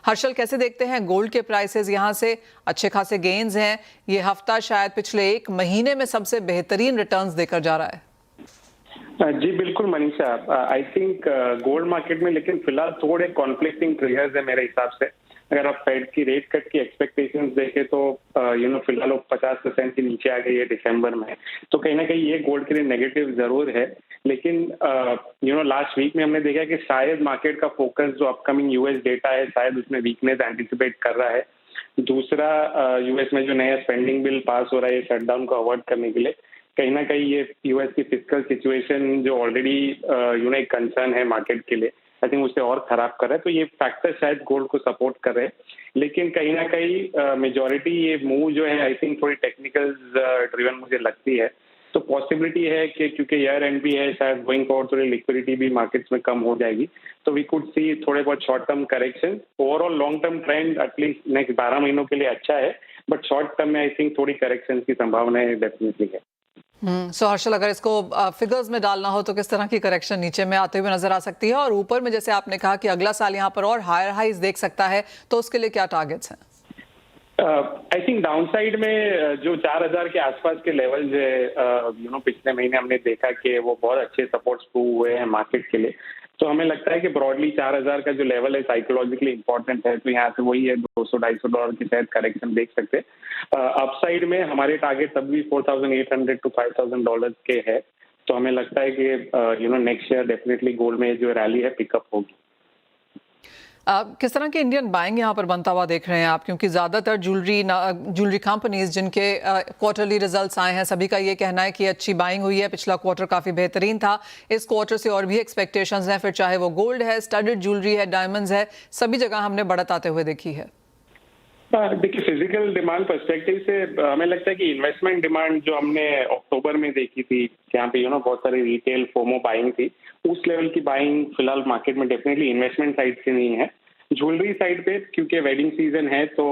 हर्षल, कैसे देखते हैं गोल्ड के प्राइसेस? यहाँ से अच्छे खासे गेन्स हैं। ये हफ्ता शायद पिछले एक महीने में सबसे बेहतरीन रिटर्न्स देकर जा रहा है। जी बिल्कुल Manisha, I think gold market में लेकिन फिलहाल थोड़े कॉन्फ्लिक्टिंग ट्रिगर्स है मेरे हिसाब से। अगर आप फेड की रेट कट की एक्सपेक्टेशंस देखें तो फिलहाल वो 50% के नीचे आ गई है दिसंबर में, तो कहीं ना कहीं ये गोल्ड के लिए नेगेटिव जरूर है। लेकिन लास्ट वीक में हमने देखा कि शायद मार्केट का फोकस जो अपकमिंग यूएस डेटा है शायद उसमें वीकनेस एंटिसिपेट कर रहा है। दूसरा, यूएस में जो नया स्पेंडिंग बिल पास हो रहा है शटडाउन को अवॉइड करने के लिए, कहीं ना कहीं ये यूएस की फिस्कल सिचुएशन जो ऑलरेडी एक कंसर्न है मार्केट के लिए, आई थिंक उसे और खराब कर रहा है। तो ये फैक्टर शायद गोल्ड को सपोर्ट कर रहे हैं। लेकिन कहीं ना कहीं मेजॉरिटी ये मूव जो है आई थिंक थोड़ी टेक्निकल ड्रिवन मुझे लगती है। तो पॉसिबिलिटी है कि क्योंकि ईयर एंड भी है, शायद गोइंग फॉरवर्ड थोड़ी लिक्विडिटी भी मार्केट्स में कम हो जाएगी, तो वी कुड सी थोड़े बहुत short term correction. Overall long term trend at least next 12 महीनों के लिए अच्छा है, बट शॉर्ट टर्म में आई थिंक थोड़ी करेक्शन की संभावना डेफिनेटली है। सो हर्षल, अगर इसको फिगर्स में डालना हो तो किस तरह की करेक्शन नीचे में आते हुए नजर आ सकती है? और ऊपर में जैसे आपने कहा कि अगला साल यहाँ पर और हायर हाइज देख सकता है, तो उसके लिए क्या टारगेट्स हैं? आई थिंक डाउनसाइड में जो 4000 के आसपास के लेवल्स है, पिछले महीने हमने देखा कि वो बहुत अच्छे सपोर्ट्स प्रूव हुए हैं मार्केट के लिए। तो हमें लगता है कि ब्रॉडली 4000 का जो लेवल है साइकोलॉजिकली इंपॉर्टेंट है, तो यहाँ से वही है $200-250 की शायद करेक्शन देख सकते हैं। अपसाइड में हमारे टारगेट तब भी $4800 to $5000 के है। तो हमें लगता है कि नेक्स्ट ईयर डेफिनेटली गोल्ड में जो रैली है पिकअप होगी। किस तरह के इंडियन बाइंग यहाँ पर बनता हुआ देख रहे हैं आप? क्योंकि ज़्यादातर ज्वेलरी कंपनीज जिनके क्वार्टरली रिजल्ट्स आए हैं, सभी का ये कहना है कि अच्छी बाइंग हुई है। पिछला क्वार्टर काफ़ी बेहतरीन था, इस क्वार्टर से और भी एक्सपेक्टेशंस हैं। फिर चाहे वो गोल्ड है, स्टडेड ज्वेलरी है, डायमंड्स है, सभी जगह हमने बढ़त आते हुए देखी है। देखिए, फिजिकल डिमांड पर्सपेक्टिव से हमें लगता है कि इन्वेस्टमेंट डिमांड जो हमने अक्टूबर में देखी थी, जहाँ पे बहुत सारी रिटेल फोमो बाइंग थी, उस लेवल की बाइंग फिलहाल मार्केट में डेफिनेटली इन्वेस्टमेंट साइड से नहीं है। ज्वेलरी साइड पे क्योंकि वेडिंग सीजन है तो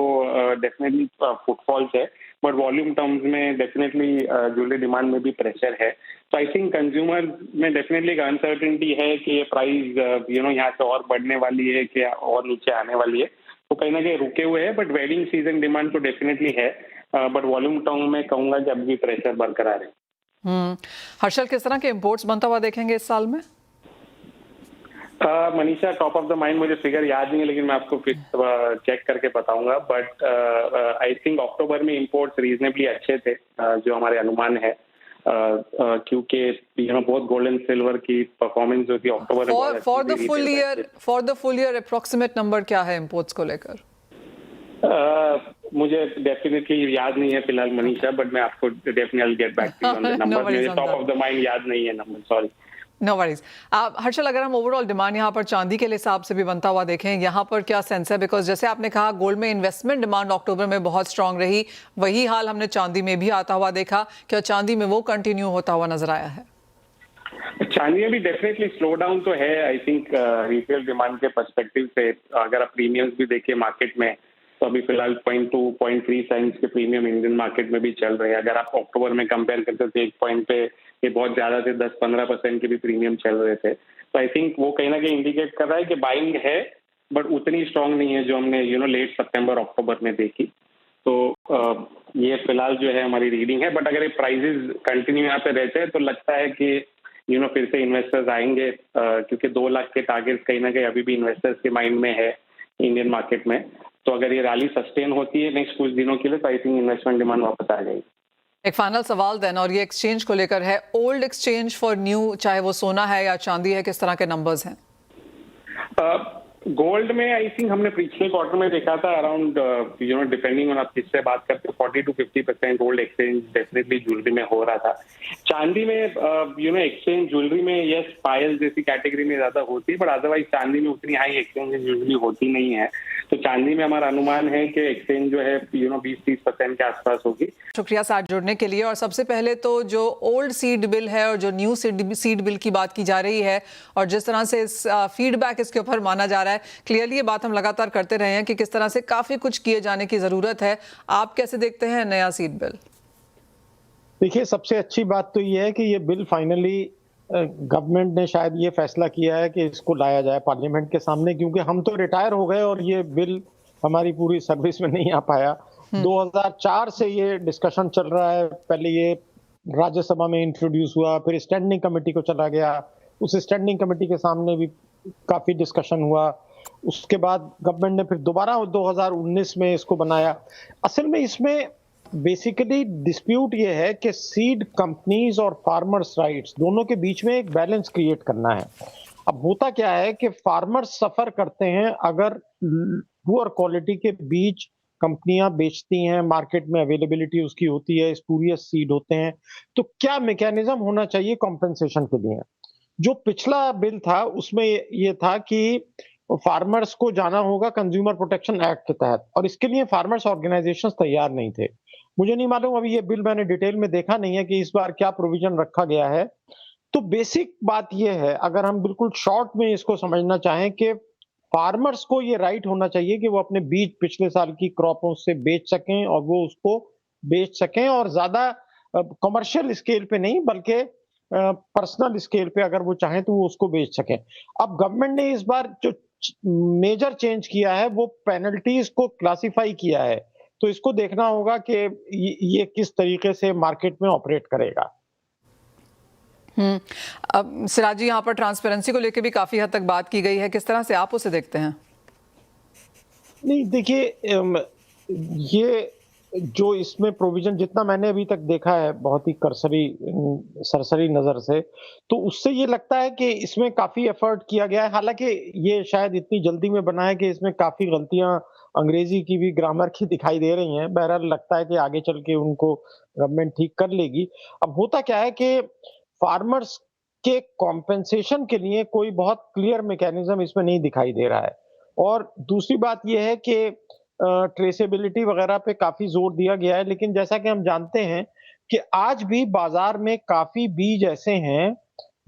डेफिनेटली फुटफॉल्स है, बट वॉल्यूम टर्म्स में डेफिनेटली ज्वेलरी डिमांड में भी प्रेशर है। तो आई थिंक कंज्यूमर में डेफिनेटली एक अनसर्टेनिटी है कि ये प्राइस यहाँ से और बढ़ने वाली है कि और नीचे आने वाली है, तो कहीं ना कहीं रुके हुए हैं। बट वेडिंग सीजन डिमांड तो डेफिनेटली है, बट वॉल्यूम टर्म में कहूंगा कि अब भी प्रेशर बरकरार है। हर्षल, किस तरह के इंपोर्ट्स बनता हुआ देखेंगे इस साल में? Manisha, top of the mind मुझे फिगर याद नहीं है, लेकिन मैं आपको फिर चेक करके बताऊंगा। बट आई थिंक अक्टूबर में इंपोर्ट्स रीजनेबली अच्छे थे, जो हमारे अनुमान है, क्योंकि बहुत गोल्ड एंड सिल्वर की परफॉर्मेंस जो थी अक्टूबर में। For the full year approximate number क्या है इंपोर्ट्स को लेकर? मुझे डेफिनेटली याद नहीं है फिलहाल मनीषा, बट मैं आपको definitely get back to on the number. मुझे टॉप ऑफ द माइंड याद नहीं है number, sorry. No worries. Harshal, अगर हम ओवरऑल डिमांड यहाँ पर चांदी के हिसाब से भी बनता हुआ देखें, यहाँ पर क्या सेंस है? बिकॉज जैसे आपने कहा गोल्ड में इन्वेस्टमेंट डिमांड अक्टूबर में बहुत स्ट्रांग रही, वही हाल हमने चांदी में भी आता हुआ देखा। क्या चांदी में वो कंटिन्यू होता हुआ नजर आया है? चांदी में भी डेफिनेटली स्लो डाउन तो है। आई थिंक रिटेल डिमांड के पर्सपेक्टिव से अगर आप प्रीमियम्स भी देखिए मार्केट में, तो अभी फिलहाल 0.2 0.3 साइंस के प्रीमियम इंडियन मार्केट में भी चल रहे हैं। अगर आप अक्टूबर में कंपेयर करते तो एक पॉइंट पे ये बहुत ज्यादा थे, 10-15% के भी प्रीमियम चल रहे थे। तो आई थिंक वो कहीं ना कहीं इंडिकेट कर रहा है कि बाइंग है, बट उतनी स्ट्रांग नहीं है जो हमने लेट सितंबर अक्टूबर में देखी। तो ये फिलहाल जो है हमारी रीडिंग है। बट अगर ये प्राइजेस कंटिन्यू यहाँ पे रहते हैं तो लगता है कि फिर से इन्वेस्टर्स आएंगे, क्योंकि 2 लाख के टारगेट कहीं ना कहीं अभी भी इन्वेस्टर्स के माइंड में है इंडियन मार्केट में। तो अगर ये रैली सस्टेन होती है नेक्स्ट कुछ दिनों के लिए, तो आई थिंक इन्वेस्टमेंट डिमांड वापस आ जाएगी। एक फाइनल सवाल देन, और ये एक्सचेंज को लेकर है। ओल्ड एक्सचेंज फॉर न्यू, चाहे वो सोना है या चांदी है, किस तरह के नंबर्स हैं? गोल्ड में आई थिंक हमने पिछले क्वार्टर में देखा था अराउंड डिपेंडिंग ऑन आप किससे बात करते हो, 40 to 50% gold exchange definitely jewellery में हो रहा था। चांदी में एक्सचेंज ज्वेलरी में यस पायल जैसी कैटेगरी में ज्यादा होती है, बट अदरवाइज चांदी में उतनी हाई एक्सचेंज ज्वेलरी होती नहीं है। तो चांदी में हमारा अनुमान है कि एक्सचेंज जो है 20-30% के आसपास होगी। शुक्रिया साथ जुड़ने के लिए। और सबसे पहले तो जो ओल्ड सीड बिल है और जो न्यू सीड बिल की बात की जा रही है, और जिस तरह से फीडबैक इसके ऊपर माना जा रहा है, क्लियरली ये बात हम लगातार करते रहे हैं कि किस तरह से काफी कुछ किए जाने की जरूरत है। आप कैसे देखते हैं नया सीड बिल? देखिए, सबसे अच्छी बात तो ये है कि ये बिल फाइनली गवर्नमेंट ने शायद ये फैसला किया है कि इसको लाया जाए पार्लियामेंट के सामने, क्योंकि हम तो रिटायर हो गए और ये बिल हमारी पूरी सर्विस में नहीं आ पाया। 2004 से ये डिस्कशन चल रहा है। पहले ये राज्यसभा में इंट्रोड्यूस हुआ, फिर स्टैंडिंग कमेटी को चला गया, उस स्टैंडिंग कमेटी के सामने भी काफी डिस्कशन हुआ। उसके बाद गवर्नमेंट ने फिर दोबारा 2019 में इसको बनाया। असल में इसमें बेसिकली डिस्प्यूट ये है कि सीड कंपनीज और फार्मर्स राइट्स दोनों के बीच में एक बैलेंस क्रिएट करना है। अब होता क्या है कि फार्मर्स सफर करते हैं अगर पुअर क्वालिटी के बीज कंपनियां बेचती हैं, मार्केट में अवेलेबिलिटी उसकी होती है, स्पूरियस सीड होते हैं, तो क्या मैकेनिज्म होना चाहिए कॉम्पेंसेशन के लिए। जो पिछला बिल था उसमें ये था कि फार्मर्स को जाना होगा कंज्यूमर प्रोटेक्शन एक्ट के तहत, और इसके लिए फार्मर्स ऑर्गेनाइजेशंस तैयार नहीं थे। मुझे नहीं मालूम, अभी ये बिल मैंने डिटेल में देखा नहीं है कि इस बार क्या प्रोविजन रखा गया है। तो बेसिक बात ये है, अगर हम बिल्कुल शॉर्ट में इसको समझना चाहें, कि फार्मर्स को ये राइट होना चाहिए कि वो अपने बीज पिछले साल की क्रॉपों से बेच सकें, और वो उसको बेच सकें, और ज्यादा कमर्शियल स्केल पे नहीं बल्कि पर्सनल स्केल पे अगर वो चाहें तो वो उसको बेच सकें। अब गवर्नमेंट ने इस बार जो मेजर चेंज किया है वो पेनल्टीज को क्लासिफाई किया है, तो इसको देखना होगा कि ये किस तरीके से मार्केट में ऑपरेट करेगा। अब सिराज जी, यहाँ पर ट्रांसपेरेंसी को लेकर भी काफी हद तक बात की गई है, किस तरह से आप उसे देखते हैं? नहीं देखिए, ये जो इसमें प्रोविजन जितना मैंने अभी तक देखा है बहुत ही सरसरी नजर से, तो उससे ये लगता है कि इसमें काफी एफर्ट किया गया है। हालांकि ये शायद इतनी जल्दी में बना है कि इसमें काफी गलतियां अंग्रेजी की भी, ग्रामर की दिखाई दे रही हैं। बहरहाल लगता है कि आगे चल के उनको गवर्नमेंट ठीक कर लेगी। अब होता क्या है कि फार्मर्स के कॉम्पेंसेशन के लिए कोई बहुत क्लियर मैकेनिज्म इसमें नहीं दिखाई दे रहा है। और दूसरी बात यह है कि ट्रेसेबिलिटी वगैरह पे काफी जोर दिया गया है, लेकिन जैसा कि हम जानते हैं कि आज भी बाजार में काफी बीज ऐसे हैं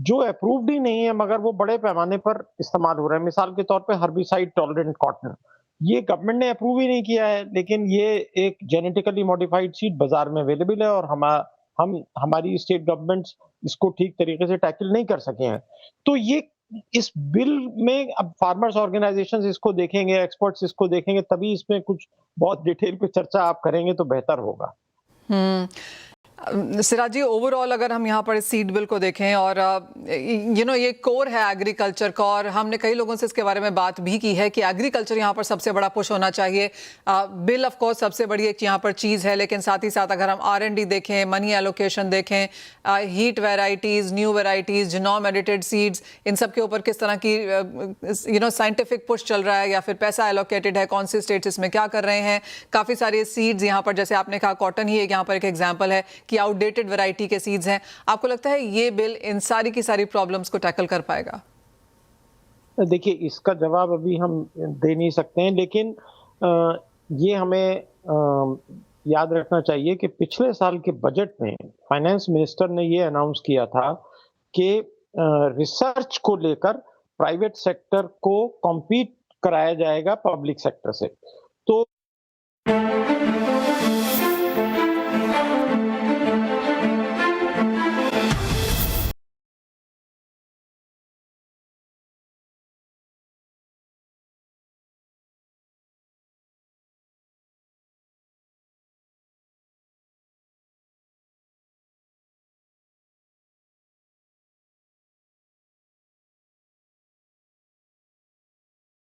जो अप्रूव्ड ही नहीं है, मगर वो बड़े पैमाने पर इस्तेमाल हो रहे हैं। मिसाल के तौर पे हर्बिसाइड टॉलरेंट कॉटन, ये गवर्नमेंट ने अप्रूव ही नहीं किया है, लेकिन ये एक जेनेटिकली मॉडिफाइड सीड बाजार में अवेलेबल है, और हम हमारी स्टेट गवर्नमेंट्स इसको ठीक तरीके से टैकल नहीं कर सके हैं। तो ये इस बिल में अब फार्मर्स ऑर्गेनाइजेशंस इसको देखेंगे, एक्सपर्ट्स इसको देखेंगे, तभी इसमें कुछ बहुत डिटेल पे चर्चा आप करेंगे तो बेहतर होगा। सिराज जी, ओवरऑल अगर हम यहाँ पर इस सीड बिल को देखें, और ये कोर है एग्रीकल्चर का, और हमने कई लोगों से इसके बारे में बात भी की है कि एग्रीकल्चर यहाँ पर सबसे बड़ा पुश होना चाहिए। बिल ऑफ कोर्स सबसे बड़ी एक यहाँ पर चीज़ है, लेकिन साथ ही साथ अगर हम R&D देखें, मनी एलोकेशन देखें, heat varieties, new varieties, genome edited seeds, इन सब के ऊपर किस तरह की साइंटिफिक पुश चल रहा है, या फिर पैसा एलोकेटेड है, कौन से स्टेट्स इसमें क्या कर रहे हैं। काफ़ी सारे सीड्स यहाँ पर, जैसे आपने कहा कॉटन ही एक यहाँ पर एक एग्जाम्पल है कि आउटडेटेड वैरायटी के सीड्स हैं। आपको लगता है ये बिल इन सारी की सारी प्रॉब्लम्स को टैकल कर पाएगा? देखिए, इसका जवाब अभी हम दे नहीं सकते हैं, लेकिन ये हमें याद रखना चाहिए कि पिछले साल के बजट में फाइनेंस मिनिस्टर ने ये अनाउंस किया था कि रिसर्च को लेकर प्राइवेट सेक्टर को कॉम्पीट कराया जाएगा पब्लिक सेक्टर से। तो